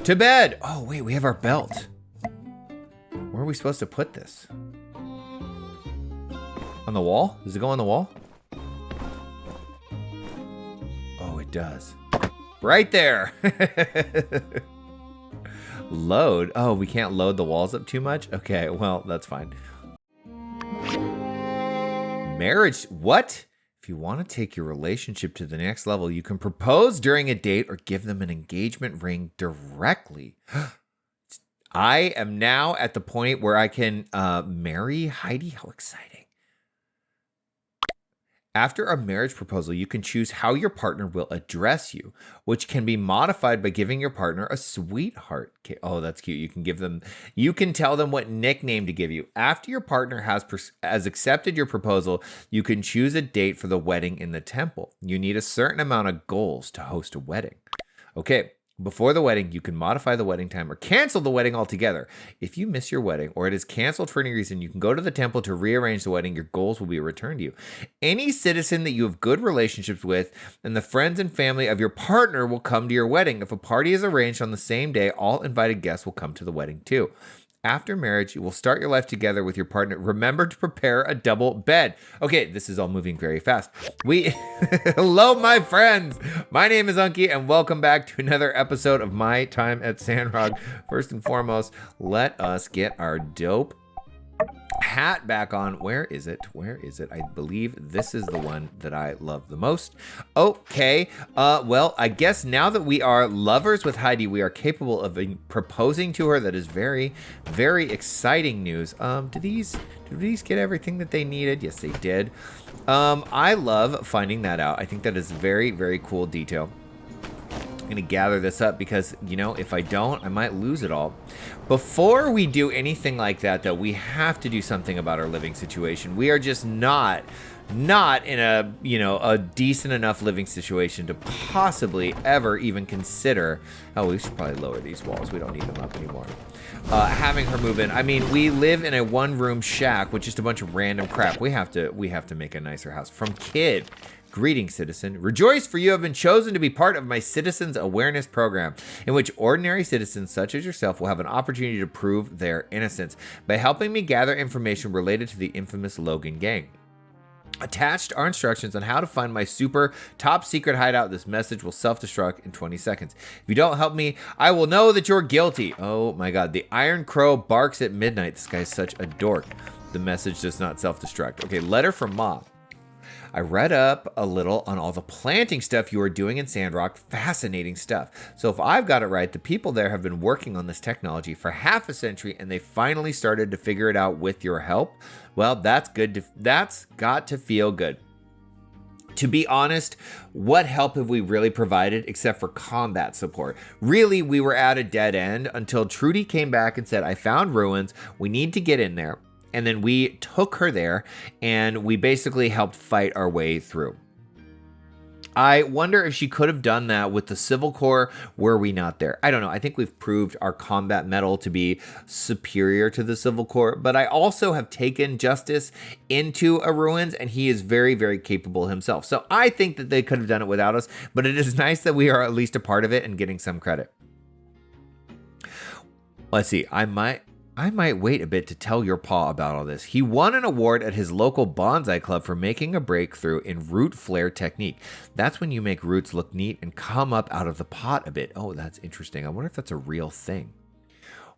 To bed. Oh, wait, we have our belt. Where are we supposed to put this? On the wall? Does it go on the wall? Oh, it does. Right there. Load. Oh, we can't load the walls up too much? Okay, well, that's fine. Marriage. What? If you want to take your relationship to the next level, you can propose during a date or give them an engagement ring directly. I am now at the point where I can marry Heidi. How exciting. After a marriage proposal, you can choose how your partner will address you, which can be modified by giving your partner a sweetheart. Oh, that's cute. You can tell them what nickname to give you. After your partner has accepted your proposal, you can choose a date for the wedding in the temple. You need a certain amount of goals to host a wedding. Okay. Before the wedding, you can modify the wedding time or cancel the wedding altogether. If you miss your wedding or it is canceled for any reason, you can go to the temple to rearrange the wedding. Your goals will be returned to you. Any citizen that you have good relationships with and the friends and family of your partner will come to your wedding. If a party is arranged on the same day, all invited guests will come to the wedding too. After marriage, you will start your life together with your partner. Remember to prepare a double bed. Okay, this is all moving very fast. Hello, my friends. My name is Unky, and welcome back to another episode of My Time at Sandrock. First and foremost, let us get our dope hat back on. Where is it? I believe this is the one that I love the most. Okay. Well, I guess now that we are lovers with Heidi, we are capable of proposing to her. That is very, very exciting news. Did these get everything that they needed? Yes, they did. I love finding that out. I think that is very, very cool detail. I'm going to gather this up because, if I don't, I might lose it all. Before we do anything like that, though, we have to do something about our living situation. We are just not in a decent enough living situation to possibly ever even consider. Oh, we should probably lower these walls. We don't need them up anymore. Having her move in. I mean, we live in a one-room shack with just a bunch of random crap. We have to make a nicer house. From Kid. Greetings, citizen. Rejoice, for you have been chosen to be part of my Citizens Awareness Program, in which ordinary citizens such as yourself will have an opportunity to prove their innocence by helping me gather information related to the infamous Logan gang. Attached are instructions on how to find my super top secret hideout. This message will self-destruct in 20 seconds. If you don't help me, I will know that you're guilty. Oh my God. The Iron Crow barks at midnight. This guy's such a dork. The message does not self-destruct. Okay, letter from Mom. I read up a little on all the planting stuff you are doing in Sandrock. Fascinating stuff. So if I've got it right, the people there have been working on this technology for half a century and they finally started to figure it out with your help. Well, that's good. That's got to feel good. To be honest, what help have we really provided except for combat support? Really, we were at a dead end until Trudy came back and said, I found ruins. We need to get in there. And then we took her there, and we basically helped fight our way through. I wonder if she could have done that with the Civil Corps. Were we not there? I don't know. I think we've proved our combat metal to be superior to the Civil Corps. But I also have taken Justice into a ruins, and he is very, very capable himself. So I think that they could have done it without us. But it is nice that we are at least a part of it and getting some credit. Let's see. I might wait a bit to tell your pa about all this. He won an award at his local bonsai club for making a breakthrough in root flare technique. That's when you make roots look neat and come up out of the pot a bit. Oh, that's interesting. I wonder if that's a real thing.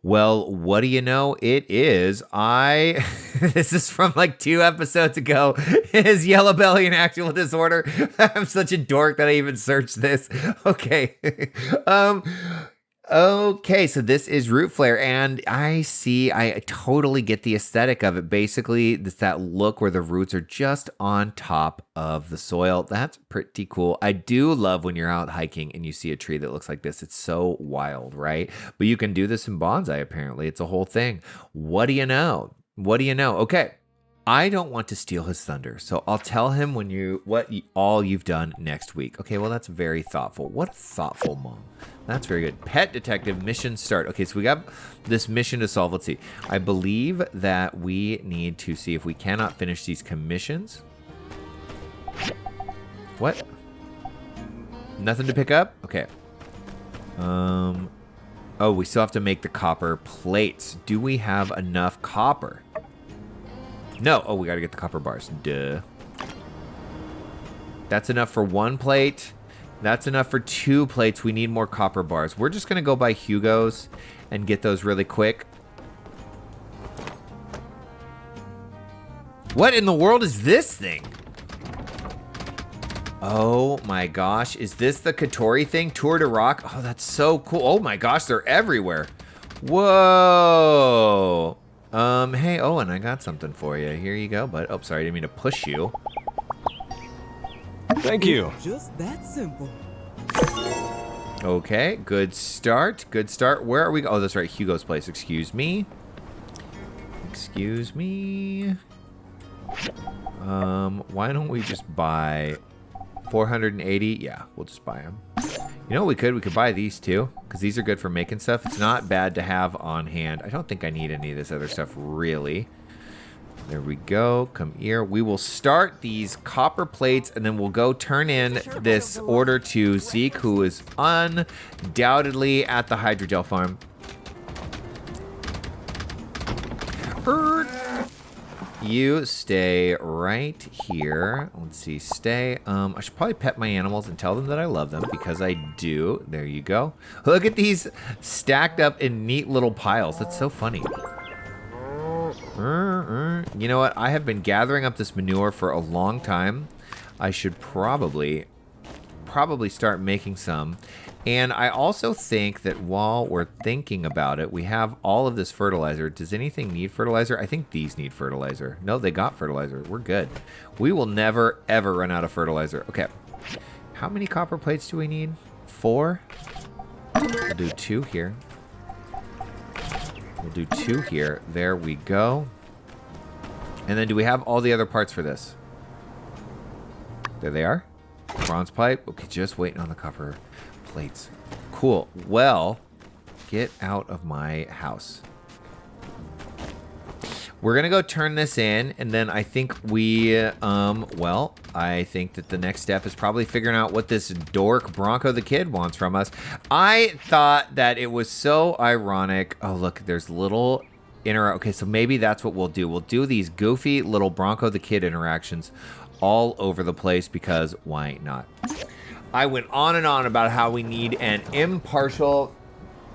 Well, what do you know? It is. This is from like 2 episodes ago. Is yellow belly an actual disorder? I'm such a dork that I even searched this. Okay. Okay, so this is root flare, and I totally get the aesthetic of it. Basically, it's that look where the roots are just on top of the soil. That's pretty cool. I do love when you're out hiking and you see a tree that looks like this. It's so wild, right? But you can do this in bonsai, apparently. It's a whole thing. What do you know? Okay. I don't want to steal his thunder, so I'll tell him all you've done next week. Okay, well, that's very thoughtful. What a thoughtful mom. That's very good. Pet detective mission start. Okay, so we got this mission to solve. Let's see. I believe that we need to see if we cannot finish these commissions. What? Nothing to pick up? Okay. Oh, we still have to make the copper plates. Do we have enough copper? No. Oh, we got to get the copper bars. Duh. That's enough for 1 plate. That's enough for 2 plates. We need more copper bars. We're just going to go by Hugo's and get those really quick. What in the world is this thing? Oh my gosh. Is this the Katori thing? Tour de Rock? Oh, that's so cool. Oh my gosh, they're everywhere. Whoa. Hey, Owen, I got something for you. Here you go, bud. Oh, sorry, I didn't mean to push you. Thank you. Just that simple. Okay, good start. Good start. Where are we? Oh, that's right. Hugo's place. Excuse me. Excuse me. Why don't we just buy 480? Yeah, we'll just buy them. You know what we could? We could buy these too, because these are good for making stuff. It's not bad to have on hand. I don't think I need any of this other stuff, really. There we go. Come here. We will start these copper plates, and then we'll go turn in this order to Zeke, who is undoubtedly at the hydrogel farm. You stay right here. Let's see. Stay. I should probably pet my animals and tell them that I love them, because I do. There you go. Look at these stacked up in neat little piles. That's so funny. You know what? I have been gathering up this manure for a long time. I should probably start making some. And I also think that while we're thinking about it, we have all of this fertilizer. Does anything need fertilizer? I think these need fertilizer. No, they got fertilizer. We're good. We will never, ever run out of fertilizer. Okay. How many copper plates do we need? 4? We'll do 2 here. We'll do 2 here. There we go. And then do we have all the other parts for this? There they are. Bronze pipe. Okay, just waiting on the copper plates. Cool. Well, get out of my house. We're going to go turn this in, and then I think I think that the next step is probably figuring out what this dork Bronco the Kid wants from us. I thought that it was so ironic. Oh, look, there's little okay, so maybe that's what we'll do. We'll do these goofy little Bronco the Kid interactions all over the place, because why not? I went on and on about how we need an impartial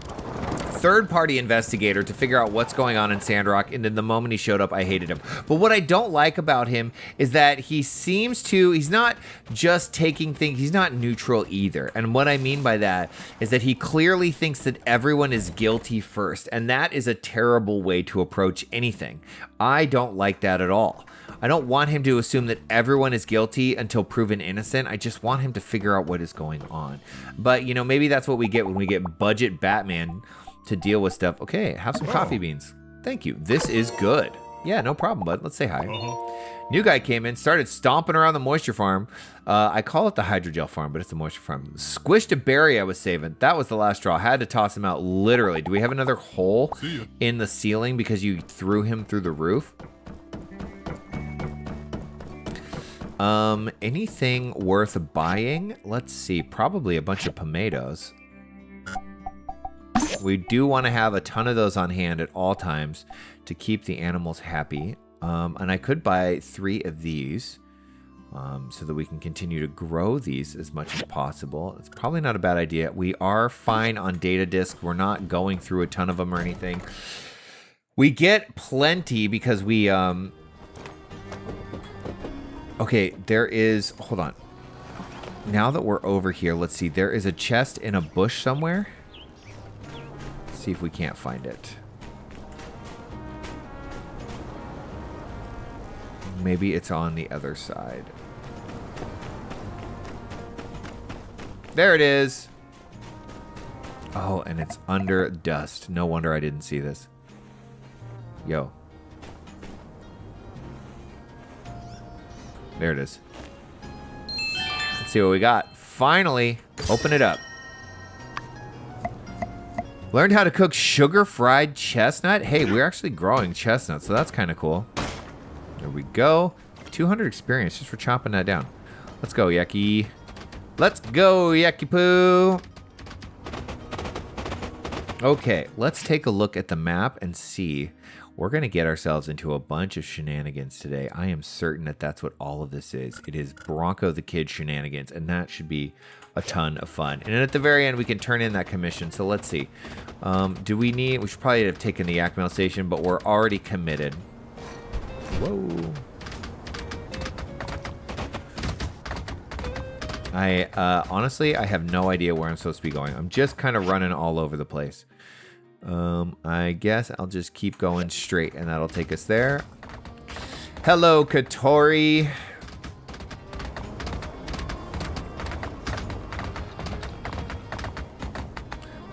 third-party investigator to figure out what's going on in Sandrock, and then the moment he showed up, I hated him. But what I don't like about him is that he's not just taking things, he's not neutral either. And what I mean by that is that he clearly thinks that everyone is guilty first, and that is a terrible way to approach anything. I don't like that at all. I don't want him to assume that everyone is guilty until proven innocent. I just want him to figure out what is going on. But, you know, maybe that's what we get when we get budget Batman to deal with stuff. Okay, have some coffee beans. Thank you. This is good. Yeah, no problem, bud. Let's say hi. New guy came in, started stomping around the moisture farm. I call it the hydrogel farm, but it's the moisture farm. Squished a berry I was saving. That was the last straw. I had to toss him out, literally. Do we have another hole in the ceiling because you threw him through the roof? Anything worth buying? Let's see. Probably a bunch of tomatoes. We do want to have a ton of those on hand at all times to keep the animals happy. And I could buy 3 of these so that we can continue to grow these as much as possible. It's probably not a bad idea. We are fine on data disk. We're not going through a ton of them or anything. We get plenty because we... Okay, there is... Hold on. Now that we're over here, let's see. There is a chest in a bush somewhere. Let's see if we can't find it. Maybe it's on the other side. There it is. Oh, and it's under dust. No wonder I didn't see this. Yo. There it is. Let's see what we got. Finally, open it up. Learned how to cook sugar-fried chestnut. Hey, we're actually growing chestnuts, so that's kind of cool. There we go. 200 experience just for chopping that down. Let's go, Yaki. Let's go, Yaki Poo. Okay, let's take a look at the map and see. We're going to get ourselves into a bunch of shenanigans today. I am certain that that's what all of this is. It is Bronco the Kid shenanigans, and that should be a ton of fun. And at the very end, we can turn in that commission. So let's see. We should probably have taken the Yak Mail Station, but we're already committed. Whoa. Honestly, I have no idea where I'm supposed to be going. I'm just kind of running all over the place. I guess I'll just keep going straight, and that'll take us there. Hello, Katori.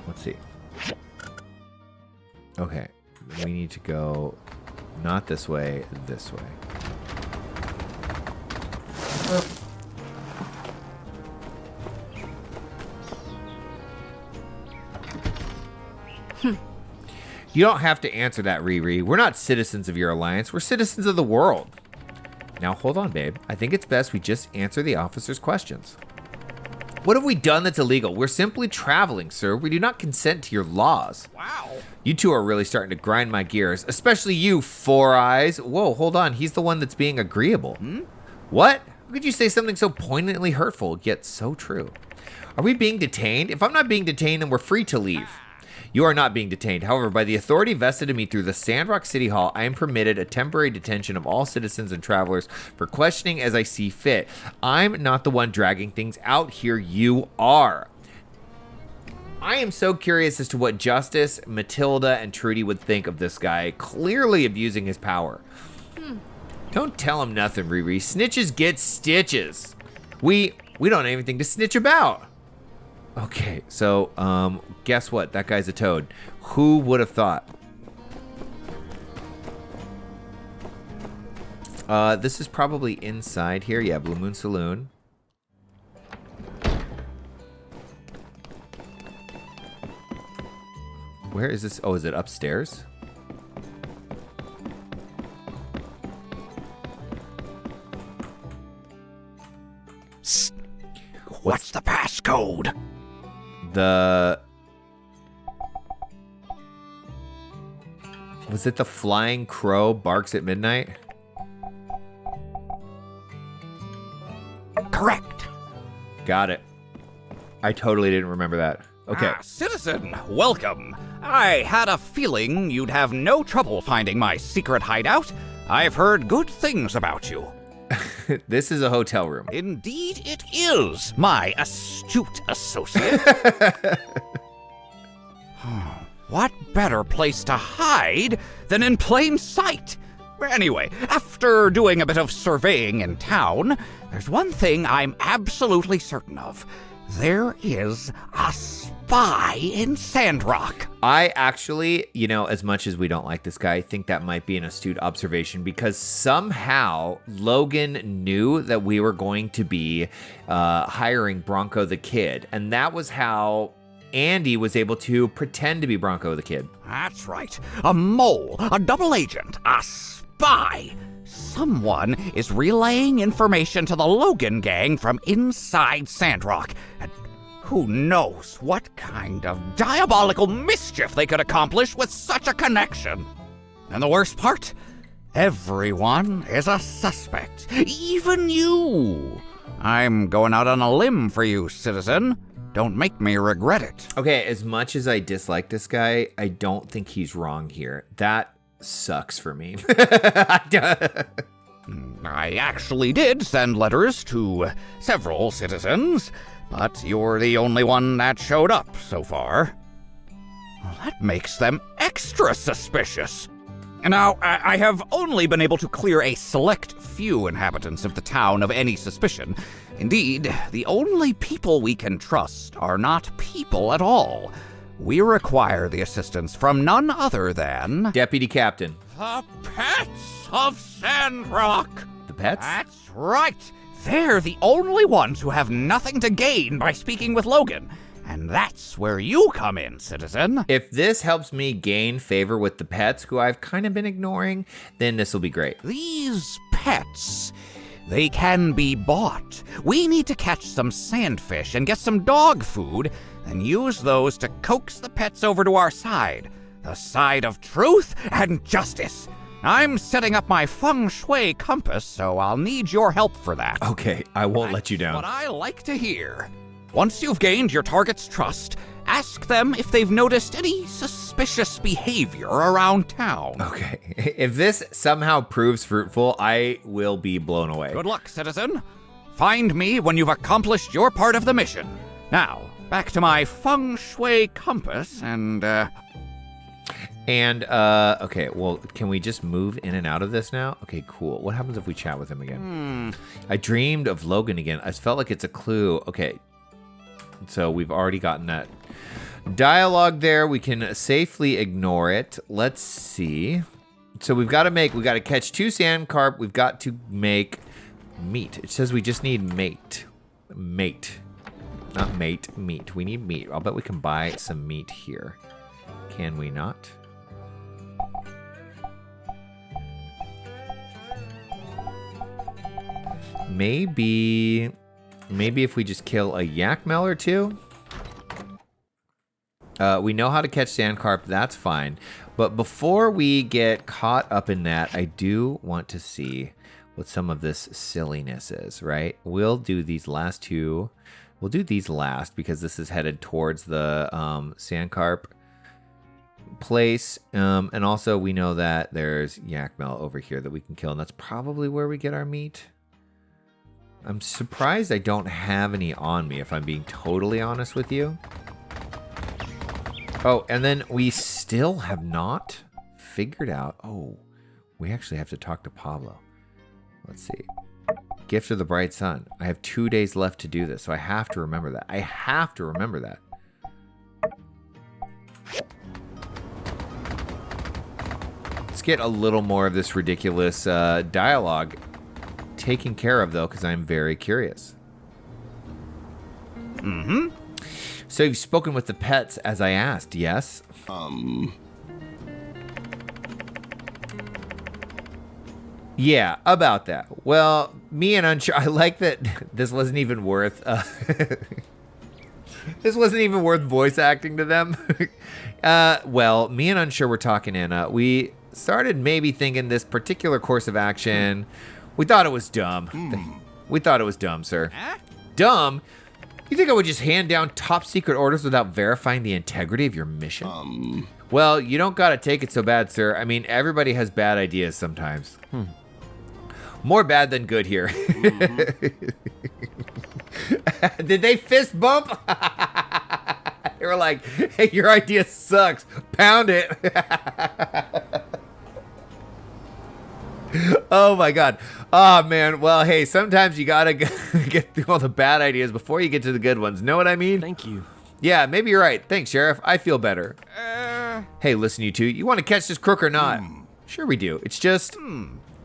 Let's see. Okay, we need to go not this way, this way. You don't have to answer that, Riri. We're not citizens of your alliance. We're citizens of the world. Now, hold on, babe. I think it's best we just answer the officer's questions. What have we done that's illegal? We're simply traveling, sir. We do not consent to your laws. Wow. You two are really starting to grind my gears, especially you, Four Eyes. Whoa, hold on. He's the one that's being agreeable. What? How could you say something so poignantly hurtful, yet so true? Are we being detained? If I'm not being detained, then we're free to leave. You are not being detained. However, by the authority vested in me through the Sandrock City Hall, I am permitted a temporary detention of all citizens and travelers for questioning as I see fit. I'm not the one dragging things out here. You are. I am so curious as to what Justice, Matilda, and Trudy would think of this guy clearly abusing his power. Don't tell him nothing, Riri. Snitches get stitches. We don't have anything to snitch about. Okay, so, guess what? That guy's a toad. Who would have thought? This is probably inside here. Yeah, Blue Moon Saloon. Where is this? Oh, is it upstairs? What's the passcode? Was it the flying crow barks at midnight? Correct. Got it. I totally didn't remember that. Okay. Citizen, welcome. I had a feeling you'd have no trouble finding my secret hideout. I've heard good things about you. This is a hotel room. Indeed it is, my astute associate. What better place to hide than in plain sight? Anyway, after doing a bit of surveying in town, there's one thing I'm absolutely certain of. There is a spy in Sandrock. I actually, as much as we don't like this guy, I think that might be an astute observation because somehow Logan knew that we were going to be hiring Bronco the Kid. And that was how Andy was able to pretend to be Bronco the Kid. That's right. A mole, a double agent, a spy. Someone is relaying information to the Logan gang from inside Sandrock. And who knows what kind of diabolical mischief they could accomplish with such a connection. And the worst part? Everyone is a suspect. Even you. I'm going out on a limb for you, citizen. Don't make me regret it. Okay, as much as I dislike this guy, I don't think he's wrong here. That sucks for me. I actually did send letters to several citizens, but you're the only one that showed up so far. Well, that makes them extra suspicious. Now, I have only been able to clear a select few inhabitants of the town of any suspicion. Indeed, the only people we can trust are not people at all. We require the assistance from none other than... Deputy Captain. The pets of Sandrock. The pets? That's right. They're the only ones who have nothing to gain by speaking with Logan. And that's where you come in, citizen. If this helps me gain favor with the pets, who I've kind of been ignoring, then this will be great. These pets, they can be bought. We need to catch some sandfish and get some dog food. then use those to coax the pets over to our side. The side of truth and justice. I'm setting up my feng shui compass, so I'll need your help for that. Okay, I won't let you down. What I like to hear. Once you've gained your target's trust, ask them if they've noticed any suspicious behavior around town. Okay, if this somehow proves fruitful, I will be blown away. Good luck, citizen. Find me when you've accomplished your part of the mission. Now, back to my feng shui compass and, okay, well, can we just move in and out of this now? Okay, cool. What happens if we chat with him again? I dreamed of Logan again. I felt like it's a clue. Okay, so we've already gotten that dialogue there. We can safely ignore it. Let's see. So we got to catch 2 sand carp. We've got to make meat. It says we just need mate. Mate. Not mate, meat. We need meat. I'll bet we can buy some meat here. Can we not? Maybe if we just kill a yak mel or 2. We know how to catch sand carp. That's fine. But before we get caught up in that, I do want to see what some of this silliness is, right? We'll do these last 2. We'll do these last because this is headed towards the sand carp place. And also we know that there's yak mel over here that we can kill. And that's probably where we get our meat. I'm surprised I don't have any on me, if I'm being totally honest with you. Oh, and then we still have not figured out... Oh, we actually have to talk to Pablo. Let's see. Gift of the Bright Sun. I have 2 days left to do this, so I have to remember that. I have to remember that. Let's get a little more of this ridiculous dialogue taken care of, though, because I'm very curious. So you've spoken with the pets as I asked, yes? Yeah, about that. Well, me and Unsure, I like that this wasn't even worth, this wasn't even worth voice acting to them. Well, me and Unsure were talking, and we started maybe thinking this particular course of action, we thought it was dumb. We thought it was dumb, sir. Dumb? You think I would just hand down top secret orders without verifying the integrity of your mission? Well, you don't gotta take it so bad, sir. I mean, everybody has bad ideas sometimes. More bad than good here. Did they fist bump? They were like, hey, your idea sucks. Pound it. Oh my God. Oh man. Well, hey, sometimes you gotta get through all the bad ideas before you get to the good ones. Know what I mean? Thank you. Yeah, maybe you're right. Thanks, Sheriff. I feel better. Hey, listen, you two. You want to catch this crook or not? Sure we do. It's just...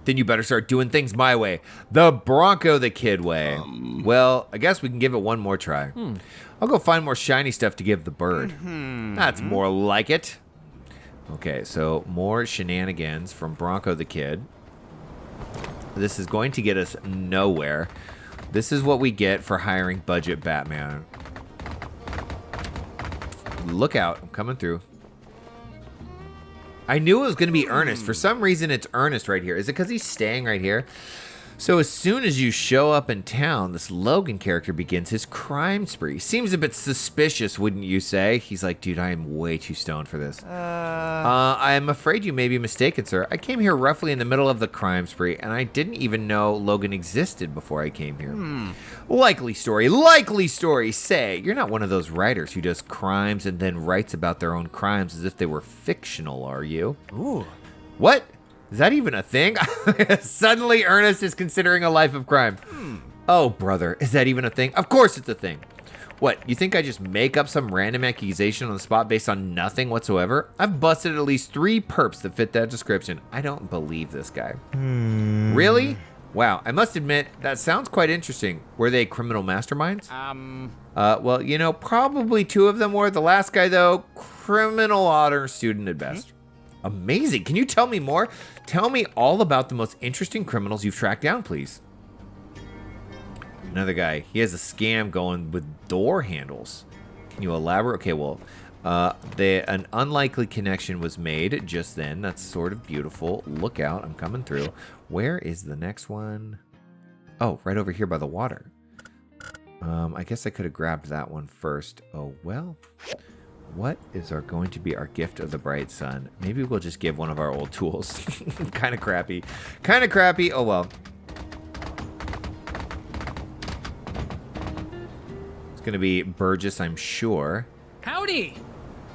Then you better start doing things my way. The Bronco the Kid way. Well, I guess we can give it one more try. I'll go find more shiny stuff to give the bird. That's more like it. Okay, so more shenanigans from Bronco the Kid. This is going to get us nowhere. This is what we get for hiring budget Batman. Look out, I'm coming through. I knew it was going to be Ernest. For some reason, it's Ernest right here. Is it because he's staying right here? So as soon as you show up in town, this Logan character begins his crime spree. Seems a bit suspicious, wouldn't you say? He's like, dude, I am way too stoned for this. I am afraid you may be mistaken, sir. I came here roughly in the middle of the crime spree, and I didn't even know Logan existed before I came here. Likely story. Say, you're not one of those writers who does crimes and then writes about their own crimes as if they were fictional, are you? Ooh. What? Is that even a thing? Suddenly Ernest is considering a life of crime. Oh, brother, is that even a thing? Of course it's a thing. What, you think I just make up some random accusation on the spot based on nothing whatsoever? I've busted at least 3 perps that fit that description. I don't believe this guy. Really? Wow, I must admit, that sounds quite interesting. Were they criminal masterminds? Well, you know, probably 2 of them were. The last guy, though, criminal honor student at best. Amazing. Can you tell me more? Tell me all about the most interesting criminals you've tracked down, please. Another guy. He has a scam going with door handles. Can you elaborate? Okay, well, an unlikely connection was made just then. That's sort of beautiful. Look out, I'm coming through. Where is the next one? Oh, right over here by the water. I guess I could have grabbed that one first. Oh, well. What is going to be our gift of the bright sun? Maybe we'll just give one of our old tools. Kind of crappy. Kind of crappy. Oh, well. It's going to be Burgess, I'm sure. Howdy!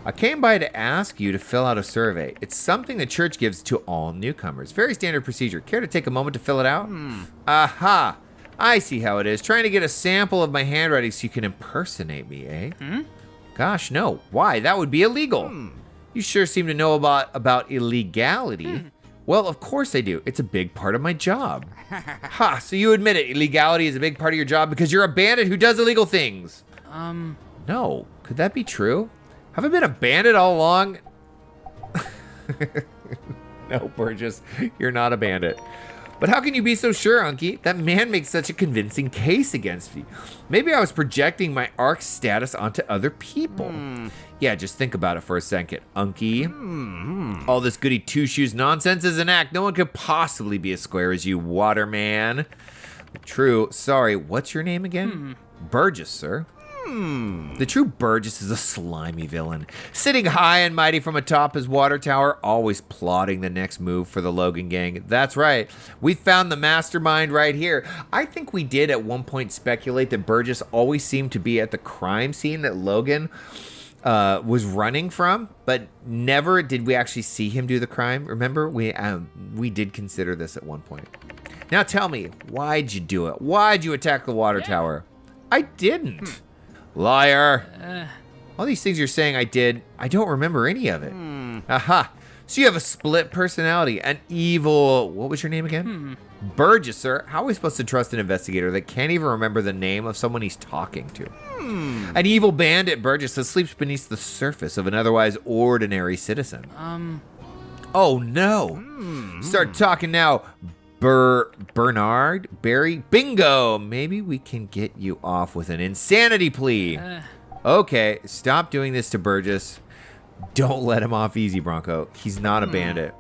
I came by to ask you to fill out a survey. It's something the church gives to all newcomers. Very standard procedure. Care to take a moment to fill it out? Aha! I see how it is. Trying to get a sample of my handwriting so you can impersonate me, eh? Gosh, no. Why? That would be illegal. You sure seem to know about illegality. Well, of course I do. It's a big part of my job. Ha, so you admit it. Illegality is a big part of your job because you're a bandit who does illegal things. No. Could that be true? Have I been a bandit all along? No, Burgess. You're not a bandit. But how can you be so sure, Unky? That man makes such a convincing case against me. Maybe I was projecting my ARC status onto other people. Yeah, just think about it for a second, Unky. All this goody two-shoes nonsense is an act. No one could possibly be as square as you, Waterman. True. Sorry, what's your name again? Burgess, sir. The true Burgess is a slimy villain, sitting high and mighty from atop his water tower, always plotting the next move for the Logan gang. That's right. We found the mastermind right here. I think we did at one point speculate that Burgess always seemed to be at the crime scene that Logan was running from, but never did we actually see him do the crime. Remember, we did consider this at one point. Now tell me, why'd you do it? Why'd you attack the water tower? I didn't. Liar. All these things you're saying I did, I don't remember any of it. Aha. So you have a split personality, an evil... What was your name again? Burgess, sir. How are we supposed to trust an investigator that can't even remember the name of someone he's talking to? An evil bandit, Burgess, that sleeps beneath the surface of an otherwise ordinary citizen. Oh, no. Start talking now. Bernard? Barry? Bingo! Maybe we can get you off with an insanity plea. Okay, stop doing this to Burgess. Don't let him off easy, Bronco. He's not a bandit.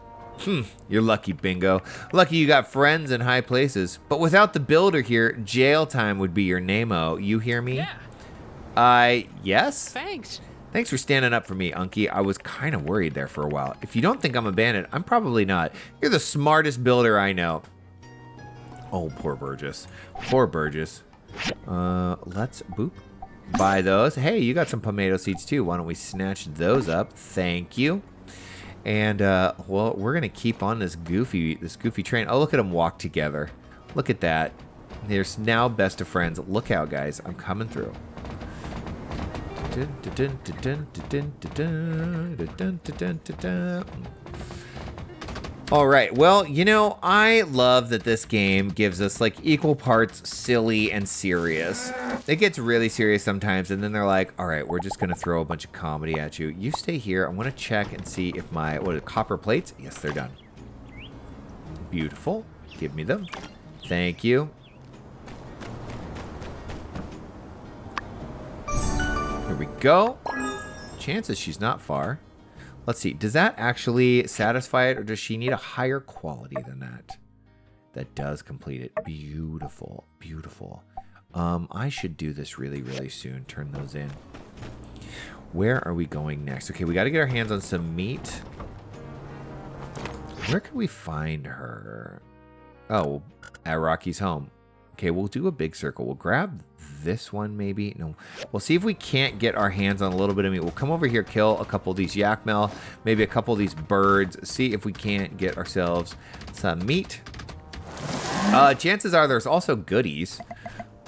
You're lucky, Bingo. Lucky you got friends in high places. But without the builder here, jail time would be your name-o. You hear me? Yeah. Yes? Thanks. Thanks for standing up for me, Unky. I was kind of worried there for a while. If you don't think I'm a bandit, I'm probably not. You're the smartest builder I know. Oh, poor Burgess. Poor Burgess. Let's boop. Buy those. Hey, you got some tomato seeds too. Why don't we snatch those up? Thank you. And well, we're gonna keep on this goofy train. Oh, look at them walk together. Look at that. They're now best of friends. Look out, guys. I'm coming through. All right, well, you know, I love that this game gives us like equal parts silly and serious. It gets really serious sometimes, and then they're like, all right, we're just gonna throw a bunch of comedy at you. You stay here. I want to check and see if my copper plates. Yes, they're done. Beautiful. Give me them. Thank you. Here we go. Chances she's not far. Let's see. Does that actually satisfy it, or does she need a higher quality than that? That does complete it. Beautiful. Beautiful. I should do this really, really soon. Turn those in. Where are we going next? Okay, we got to get our hands on some meat. Where can we find her? Oh, at Rocky's home. Okay, we'll do a big circle. We'll grab this one maybe. No, we'll see if we can't get our hands on a little bit of meat. We'll come over here, kill a couple of these yak mel, maybe a couple of these birds, see if we can't get ourselves some meat. Chances are there's also goodies.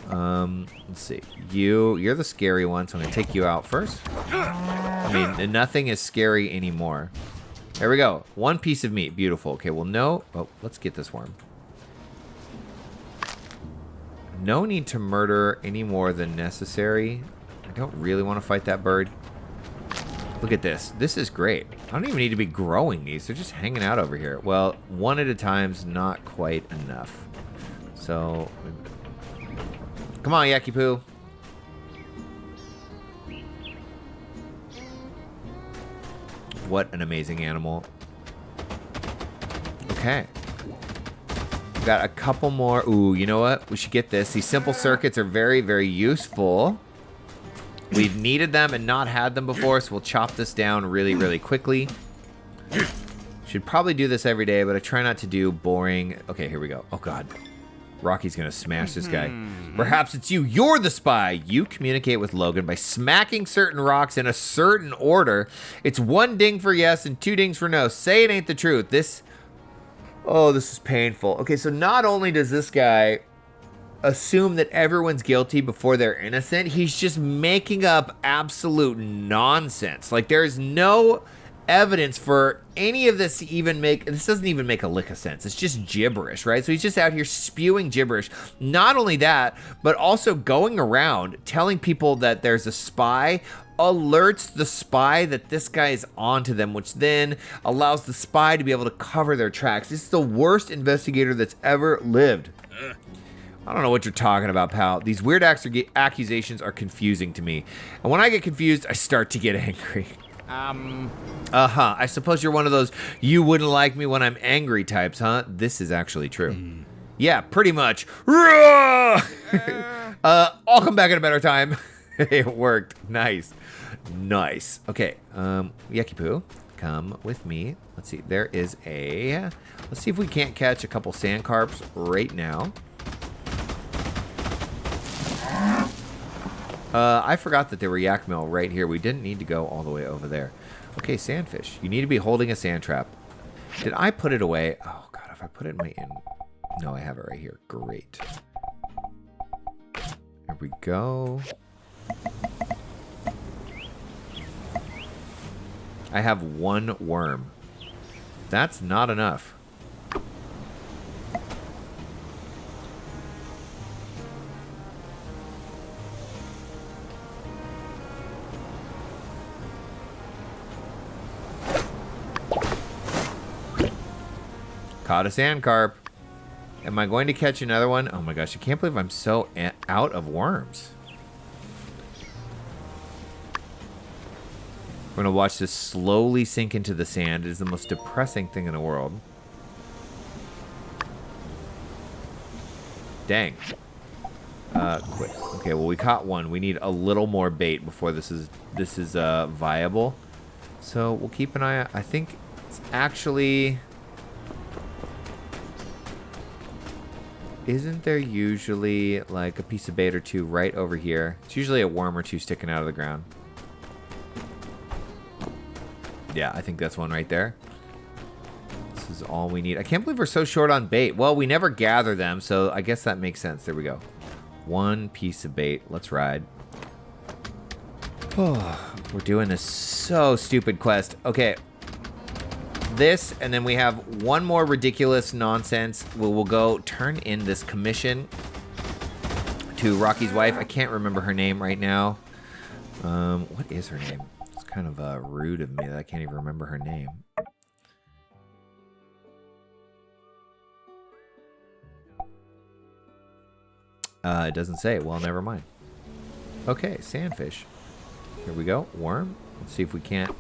Let's see. You're the scary one, so I'm gonna take you out first. I mean, nothing is scary anymore. There we go. One piece of meat. Beautiful. Okay, well, no. Oh, let's get this worm. No need to murder any more than necessary. I don't really want to fight that bird. Look at this. This is great. I don't even need to be growing these. They're just hanging out over here. Well, one at a time's not quite enough. So, come on, Yaki Poo. What an amazing animal. Okay. We've got a couple more. Ooh, you know what? We should get this. These simple circuits are very, very useful. We've needed them and not had them before, so we'll chop this down really, really quickly. Should probably do this every day, but I try not to do boring. Okay, here we go. Oh, God. Rocky's gonna smash this guy. Perhaps it's you. You're the spy. You communicate with Logan by smacking certain rocks in a certain order. It's 1 ding for yes and 2 dings for no. Say it ain't the truth. This is painful. Okay, so not only does this guy assume that everyone's guilty before they're innocent, he's just making up absolute nonsense. Like, there's no evidence for any of this to even make. This doesn't even make a lick of sense. It's just gibberish, right? So he's just out here spewing gibberish. Not only that, but also going around telling people that there's a spy, alerts the spy that this guy is onto them, which then allows the spy to be able to cover their tracks. This is the worst investigator that's ever lived. I don't know what you're talking about, pal. These weird accusations are confusing to me. And when I get confused, I start to get angry. I suppose you're one of those you wouldn't like me when I'm angry types, huh? This is actually true. Yeah, pretty much. I'll come back at a better time. It worked. Nice. Nice. Okay, Yucky Poo, come with me. Let's see, there is a... Let's see if we can't catch a couple sand carps right now. I forgot that there were yak meal right here. We didn't need to go all the way over there. Okay, sandfish. You need to be holding a sand trap. Did I put it away? Oh, God, if I put it in my... No, I have it right here. Great. There we go. I have 1 worm. That's not enough. Caught a sand carp. Am I going to catch another one? Oh my gosh, I can't believe I'm so out of worms. We're going to watch this slowly sink into the sand. It is the most depressing thing in the world. Dang. Quit. Okay, well, we caught one. We need a little more bait before this is viable. So we'll keep an eye out. I think it's actually... Isn't there usually like a piece of bait or two right over here? It's usually a worm or two sticking out of the ground. Yeah, I think that's one right there. This is all we need. I can't believe we're so short on bait. Well, we never gather them, so I guess that makes sense. There we go. 1 piece of bait. Let's ride. Oh, we're doing this so stupid quest. Okay. This, and then we have 1 more ridiculous nonsense. We'll go turn in this commission to Rocky's wife. I can't remember her name right now. What is her name? It's kind of rude of me that I can't even remember her name. It doesn't say. Well, never mind. Okay, sandfish. Here we go. Worm. Let's see if we can't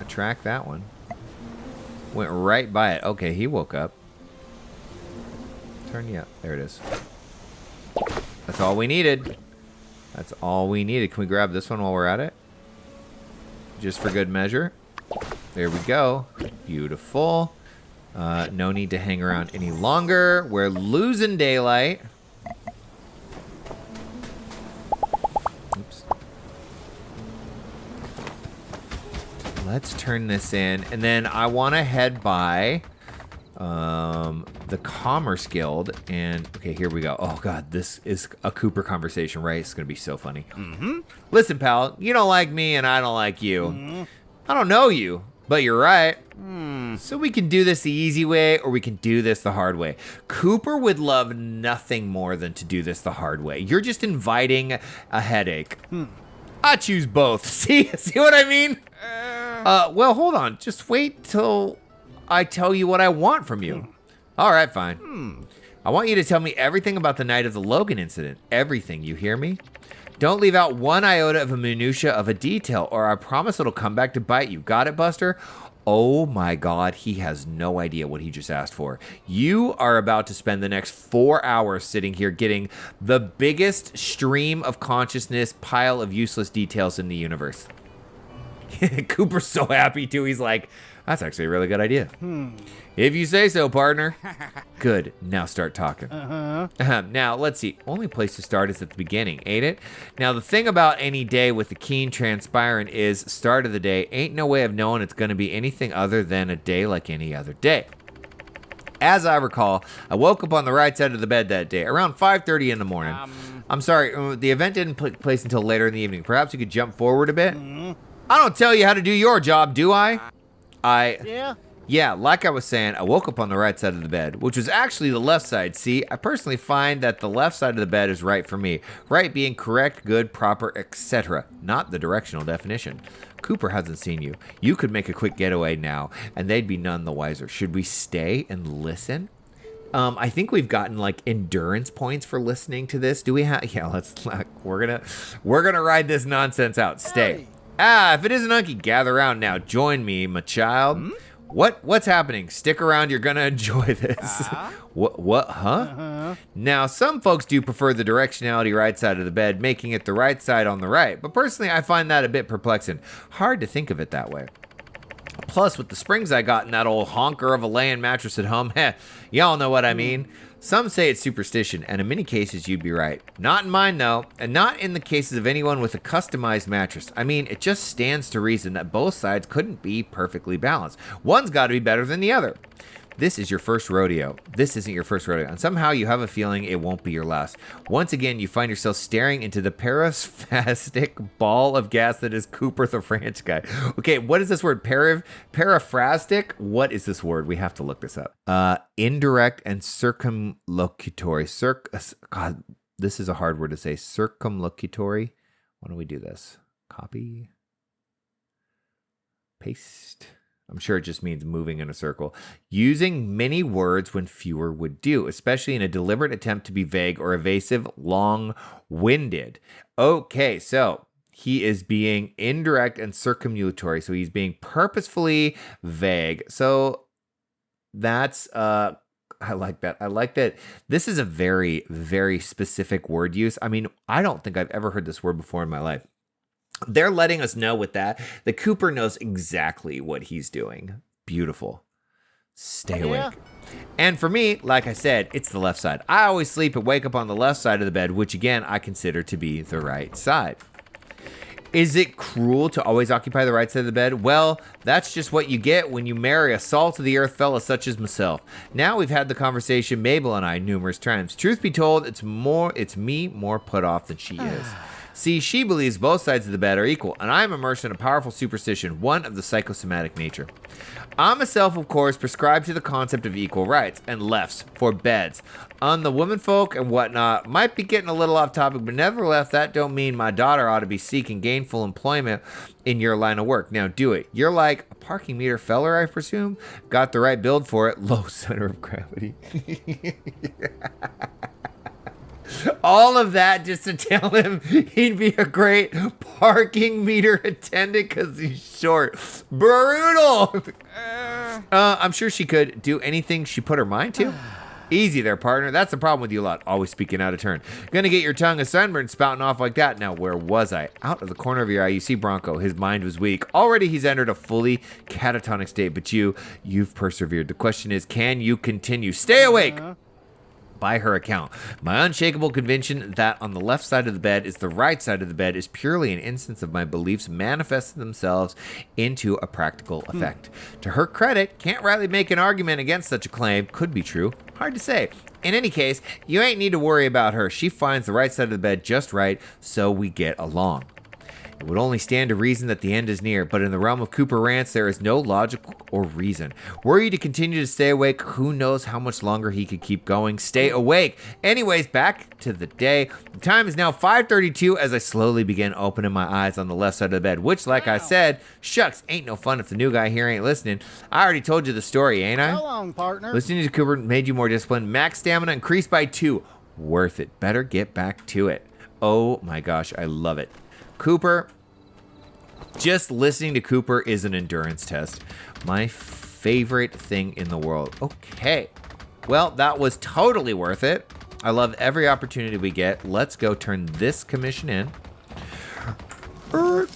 attract that one. Went right by it. Okay, he woke up. Turn you up. There it is. That's all we needed. That's all we needed. Can we grab this one while we're at it? Just for good measure. There we go. Beautiful. No need to hang around any longer. We're losing daylight. Oops. Let's turn this in. And then I want to head by the Commerce Guild. And, okay, here we go. Oh, God, this is a Cooper conversation, right? It's going to be so funny. Listen, pal, you don't like me and I don't like you. I don't know you, but you're right. So we can do this the easy way or we can do this the hard way. Cooper would love nothing more than to do this the hard way. You're just inviting a headache. I choose both. See what I mean? Well, hold on. Just wait till I tell you what I want from you. All right, fine. I want you to tell me everything about the night of the Logan incident. Everything, you hear me? Don't leave out one iota of a minutia of a detail, or I promise it'll come back to bite you. Got it, Buster? Oh my God, he has no idea what he just asked for. You are about to spend the next 4 hours sitting here getting the biggest stream of consciousness pile of useless details in the universe. Cooper's so happy too. He's like, that's actually a really good idea. If you say so, partner. Good. Now start talking. Now, let's see. Only place to start is at the beginning, ain't it? Now, the thing about any day with the keen transpiring is start of the day ain't no way of knowing it's going to be anything other than a day like any other day. As I recall, I woke up on the right side of the bed that day, around 5:30 in the morning. I'm sorry, the event didn't take place until later in the evening. Perhaps you could jump forward a bit? I don't tell you how to do your job, do I? Yeah, like I was saying, I woke up on the right side of the bed, which was actually the left side. See, I personally find that the left side of the bed is right for me. Right being correct, good, proper, etc. Not the directional definition. Cooper hasn't seen you. You could make a quick getaway now, and they'd be none the wiser. Should we stay and listen? I think we've gotten like endurance points for listening to this. Do we have? Yeah, we're gonna ride this nonsense out. Stay. If it isn't Unky, gather around now. Join me, my child. What's happening? Stick around, you're gonna enjoy this. What, huh? Now, some folks do prefer the directionality right side of the bed, making it the right side on the right. But personally, I find that a bit perplexing. Hard to think of it that way. Plus, with the springs I got in that old honker of a laying mattress at home, y'all know what I mean. Some say it's superstition, and in many cases you'd be right. Not in mine, though, and not in the cases of anyone with a customized mattress. I mean, it just stands to reason that both sides couldn't be perfectly balanced. One's got to be better than the other. This is your first rodeo. This isn't your first rodeo, and somehow you have a feeling it won't be your last. Once again, you find yourself staring into the paraspastic ball of gas that is Cooper the France guy. Okay, what is this word? Paraphrastic? What is this word? We have to look this up. Indirect and circumlocutory. God, this is a hard word to say. Circumlocutory. Why don't we do this? Copy. Paste. I'm sure it just means moving in a circle. Using many words when fewer would do, especially in a deliberate attempt to be vague or evasive, long-winded. Okay, so he is being indirect and circumlocutory, so he's being purposefully vague. So that's, I like that. I like that this is a very, very specific word use. I mean, I don't think I've ever heard this word before in my life. They're letting us know with that Cooper knows exactly what he's doing. Beautiful. Stay awake. And for me, like I said, it's the left side. I always sleep and wake up on the left side of the bed, which again, I consider to be the right side. Is it cruel to always occupy the right side of the bed? Well, that's just what you get when you marry a salt-of-the-earth fella such as myself. Now we've had the conversation, Mabel and I, numerous times. Truth be told, it's me more put off than she is. See, she believes both sides of the bed are equal, and I'm immersed in a powerful superstition, one of the psychosomatic nature. I myself, of course, prescribe to the concept of equal rights and lefts for beds. On the womenfolk and whatnot, might be getting a little off topic, but nevertheless, that don't mean my daughter ought to be seeking gainful employment in your line of work. Now do it. You're like a parking meter feller, I presume? Got the right build for it. Low center of gravity. All of that just to tell him he'd be a great parking meter attendant because he's short. Brutal. I'm sure she could do anything she put her mind to. Easy there, partner. That's the problem with you lot. Always speaking out of turn. Gonna get your tongue a sunburn spouting off like that. Now, where was I? Out of the corner of your eye, you see Bronco. His mind was weak. Already he's entered a fully catatonic state, but you've persevered. The question is, can you continue? Stay awake. By her account, my unshakable conviction that on the left side of the bed is the right side of the bed is purely an instance of my beliefs manifesting themselves into a practical effect. To her credit, can't rightly make an argument against such a claim. Could be true. Hard to say. In any case, you ain't need to worry about her. She finds the right side of the bed just right, so we get along. It would only stand to reason that the end is near, but in the realm of Cooper Ranch, there is no logic or reason. Were you to continue to stay awake, who knows how much longer he could keep going. Stay awake. Anyways, back to the day. The time is now 5:32 as I slowly begin opening my eyes on the left side of the bed, which, like I said, shucks, ain't no fun if the new guy here ain't listening. I already told you the story, ain't I? So long, partner. Listening to Cooper made you more disciplined. Max stamina increased by 2. Worth it. Better get back to it. Oh my gosh, I love it. Cooper, just listening to Cooper is an endurance test. My favorite thing in the world. Okay. Well, that was totally worth it. I love every opportunity we get. Let's go turn this commission in. We'll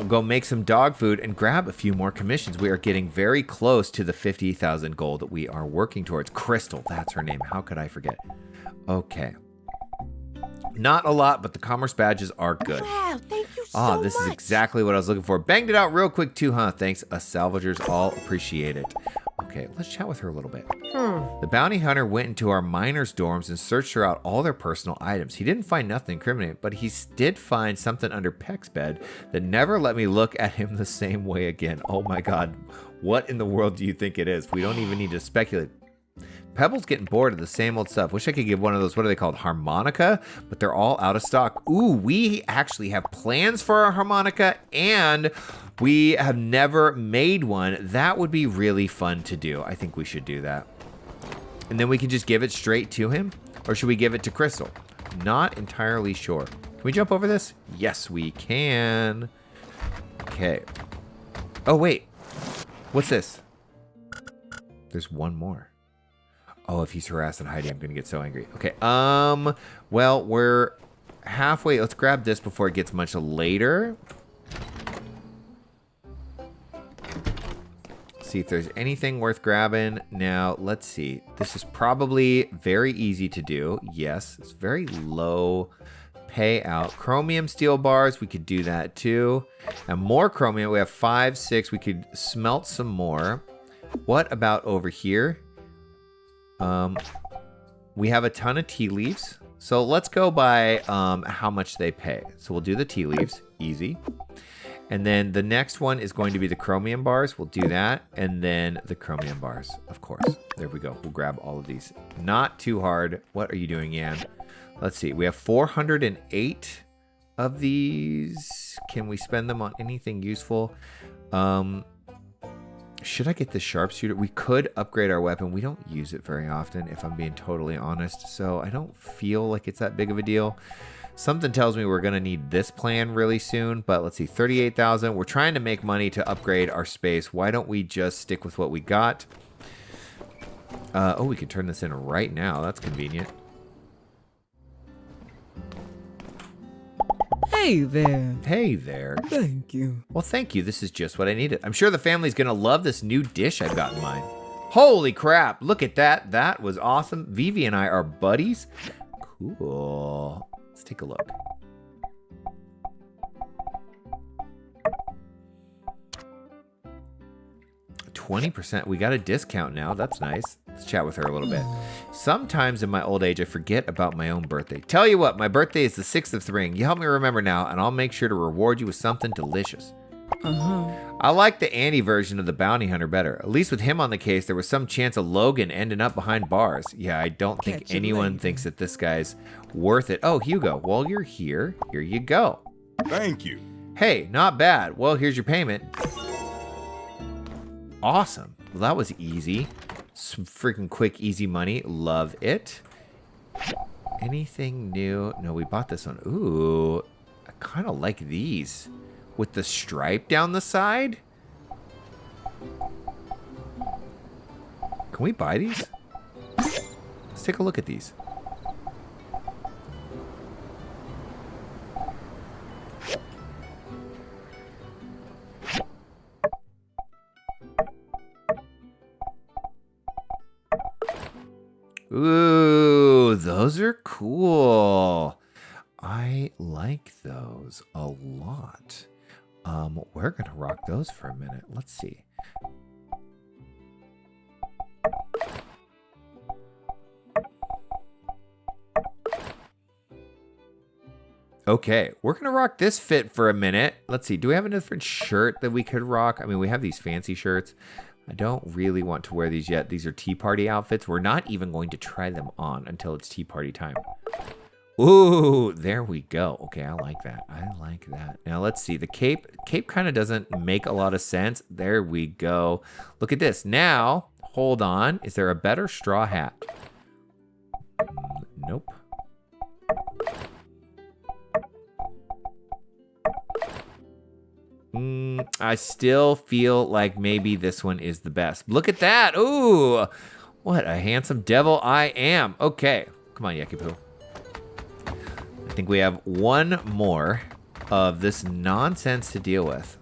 go make some dog food and grab a few more commissions. We are getting very close to the 50,000 goal that we are working towards. Crystal, that's her name. How could I forget? Okay. Not a lot, but the commerce badges are good. Wow, thank you so much. This is exactly what I was looking for. Banged it out real quick too, huh? Thanks. Us salvagers all appreciate it. Okay, let's chat with her a little bit. The bounty hunter went into our miners' dorms and searched throughout all their personal items. He didn't find nothing incriminating, but he did find something under Peck's bed that never let me look at him the same way again. Oh my god, what in the world do you think it is? We don't even need to speculate. Pebble's getting bored of the same old stuff. Wish I could give one of those, what are they called? Harmonica? But they're all out of stock. Ooh, we actually have plans for a harmonica and we have never made one. That would be really fun to do. I think we should do that. And then we can just give it straight to him? Or should we give it to Crystal? Not entirely sure. Can we jump over this? Yes, we can. Okay. Oh, wait. What's this? There's one more. Oh, if he's harassing Heidi, I'm going to get so angry. Okay, well, we're halfway. Let's grab this before it gets much later. See if there's anything worth grabbing. Now, let's see. This is probably very easy to do. Yes, it's very low payout. Chromium steel bars, we could do that too. And more chromium. We have 5, 6. We could smelt some more. What about over here? We have a ton of tea leaves. So let's go by how much they pay. So we'll do the tea leaves. Easy. And then the next one is going to be the chromium bars. We'll do that. And then the chromium bars, of course. There we go. We'll grab all of these. Not too hard. What are you doing, Yan? Let's see. We have 408 of these. Can we spend them on anything useful? Should I get the sharpshooter? We could upgrade our weapon. We don't use it very often, if I'm being totally honest. So I don't feel like it's that big of a deal. Something tells me we're going to need this plan really soon. But let's see, 38,000. We're trying to make money to upgrade our space. Why don't we just stick with what we got? Oh, we can turn this in right now. That's convenient. Hey there. Hey there. Thank you. Well, thank you. This is just what I needed. I'm sure the family's going to love this new dish I've got in mind. Holy crap. Look at that. That was awesome. Vivi and I are buddies. Cool. Let's take a look. %. We got a discount now. That's nice. Let's chat with her a little bit. Sometimes in my old age, I forget about my own birthday. Tell you what, my birthday is the 6th of Spring. You help me remember now, and I'll make sure to reward you with something delicious. I like the Andy version of the bounty hunter better. At least with him on the case, there was some chance of Logan ending up behind bars. Yeah, I don't think anyone thinks that this guy's worth it. Oh, Hugo, while you're here, here you go. Thank you. Hey, not bad. Well, here's your payment. Awesome. Well, that was easy. Some freaking quick, easy money. Love it. Anything new? No, we bought this one. Ooh, I kind of like these. With the stripe down the side? Can we buy these? Let's take a look at these. Ooh, those are cool. I like those a lot. We're gonna rock those for a minute. Let's see. Okay, we're gonna rock this fit for a minute. Let's see, do we have a different shirt that we could rock? I mean, we have these fancy shirts. I don't really want to wear these yet. These are tea party outfits. We're not even going to try them on until it's tea party time. Ooh, there we go. Okay, I like that. I like that. Now let's see. The cape kind of doesn't make a lot of sense. There we go. Look at this. Now, hold on. Is there a better straw hat? Nope. I still feel like maybe this one is the best. Look at that. Ooh, what a handsome devil I am. Okay, come on, Yakipu. I think we have one more of this nonsense to deal with.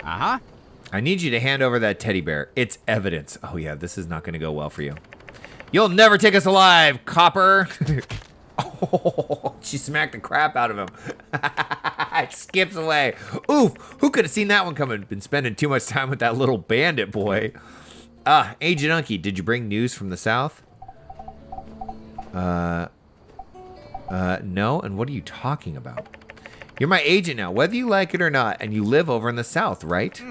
Uh-huh. I need you to hand over that teddy bear. It's evidence. Oh yeah, this is not going to go well for you. You'll never take us alive, copper. Oh, she smacked the crap out of him. It skips away. Oof, who could have seen that one coming? Been spending too much time with that little bandit boy. Agent Unky, did you bring news from the south? No, and what are you talking about? You're my agent now, whether you like it or not, and you live over in the south, right?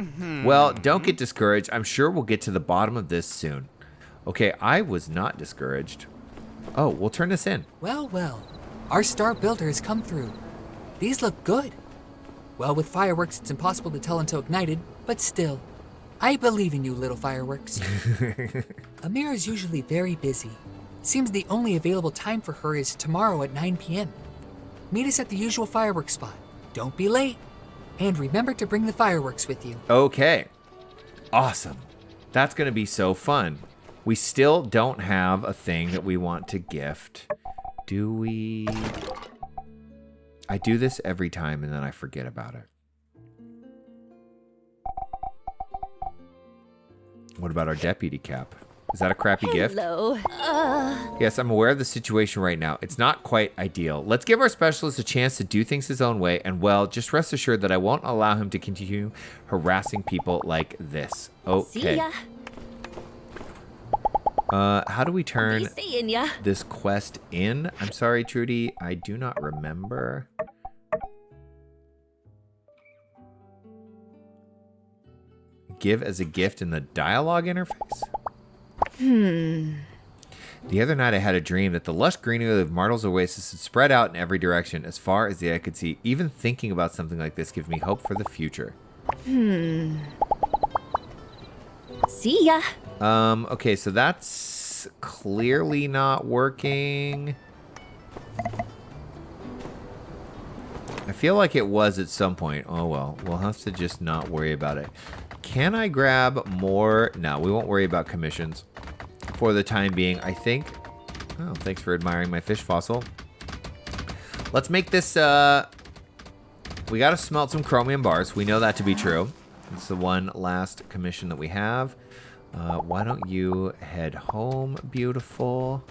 Well, don't get discouraged. I'm sure we'll get to the bottom of this soon. Okay, I was not discouraged. Oh, we'll turn this in. Well, well. Our star builder has come through. These look good. Well, with fireworks, it's impossible to tell until ignited, but still. I believe in you, little fireworks. Amira's usually very busy. Seems the only available time for her is tomorrow at 9 p.m. Meet us at the usual fireworks spot. Don't be late. And remember to bring the fireworks with you. Okay. Awesome. That's going to be so fun. We still don't have a thing that we want to gift. Do we? I do this every time and then I forget about it. What about our deputy cap? Is that a crappy gift? Hello. Yes, I'm aware of the situation right now. It's not quite ideal. Let's give our specialist a chance to do things his own way, and well, just rest assured that I won't allow him to continue harassing people like this. Okay. See ya. How do we turn Be seeing ya. this quest in? I'm sorry, Trudy. I do not remember. Give as a gift in the dialogue interface? The other night I had a dream that the lush greenery of Martel's Oasis had spread out in every direction as far as the eye could see. Even thinking about something like this gives me hope for the future. See ya. Okay, so that's clearly not working. I feel like it was at some point. Oh well, we'll have to just not worry about it. Can I grab more? No, we won't worry about commissions for the time being, I think. Oh, thanks for admiring my fish fossil. Let's make this, we gotta smelt some chromium bars. We know that to be true. It's the one last commission that we have. Why don't you head home, beautiful?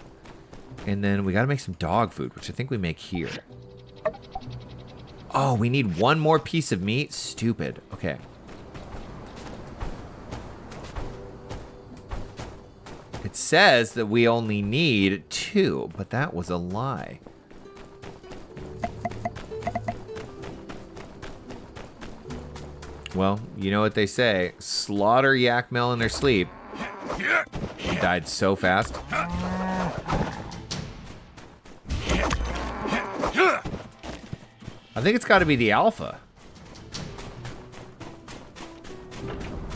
And then we gotta make some dog food, which I think we make here. Oh, we need one more piece of meat? Stupid. Okay. It says that we only need 2, but that was a lie. Well, you know what they say. Slaughter Yakmel in their sleep. He died so fast. I think it's got to be the alpha.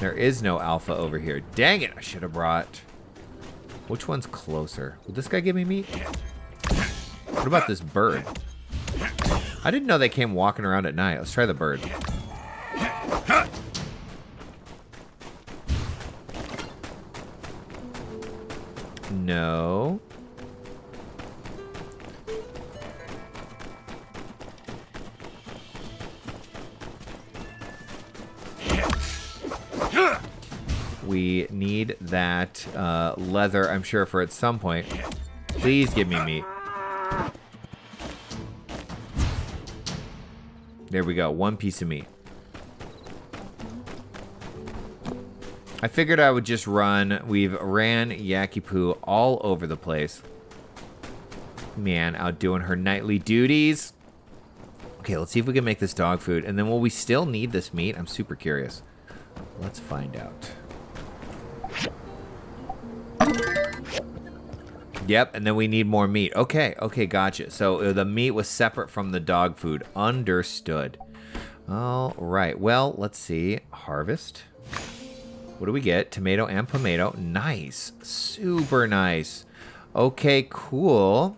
There is no alpha over here. Dang it, I should have brought... Which one's closer? Will this guy give me meat? What about this bird? I didn't know they came walking around at night. Let's try the bird. No. We need that leather, I'm sure, for at some point. Please give me meat. There we go. 1 piece of meat. I figured I would just run. We've ran Yakipu all over the place. Man out doing her nightly duties. Okay, let's see if we can make this dog food. And then will we still need this meat? I'm super curious. Let's find out. Yep, and then we need more meat. Okay, gotcha. So the meat was separate from the dog food. Understood. All right, well, let's see. Harvest. What do we get? Tomato and tomato. Nice. Super nice. Okay, cool.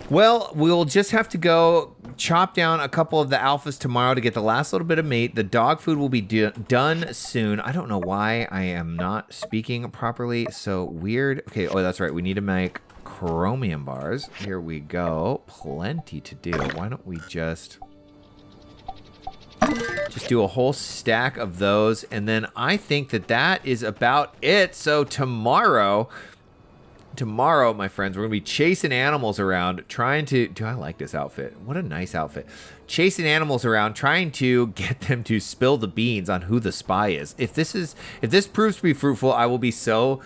Well, we'll just have to go chop down a couple of the alphas tomorrow to get the last little bit of meat. The dog food will be done soon. I don't know why I am not speaking properly. So weird. Okay, oh, that's right. We need to make chromium bars. Here we go. Plenty to do. Why don't we just do a whole stack of those. And then I think that is about it. So tomorrow, my friends, we're going to be chasing animals around, trying to... I like this outfit. What a nice outfit. Chasing animals around, trying to get them to spill the beans on who the spy is. If this proves to be fruitful, I will be so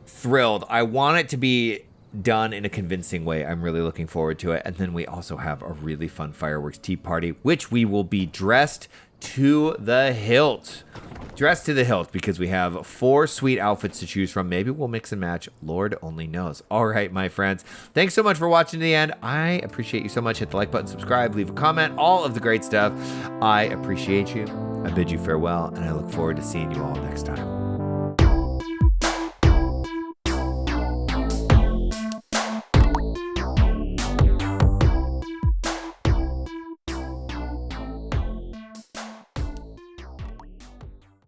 thrilled. I want it to be done in a convincing way. I'm really looking forward to it. And then we also have a really fun fireworks tea party, which we will be dressed to the hilt. Dressed to the hilt, because we have 4 sweet outfits to choose from. Maybe we'll mix and match. Lord only knows. All right, my friends. Thanks so much for watching to the end. I appreciate you so much. Hit the like button, subscribe, leave a comment, all of the great stuff. I appreciate you. I bid you farewell, and I look forward to seeing you all next time.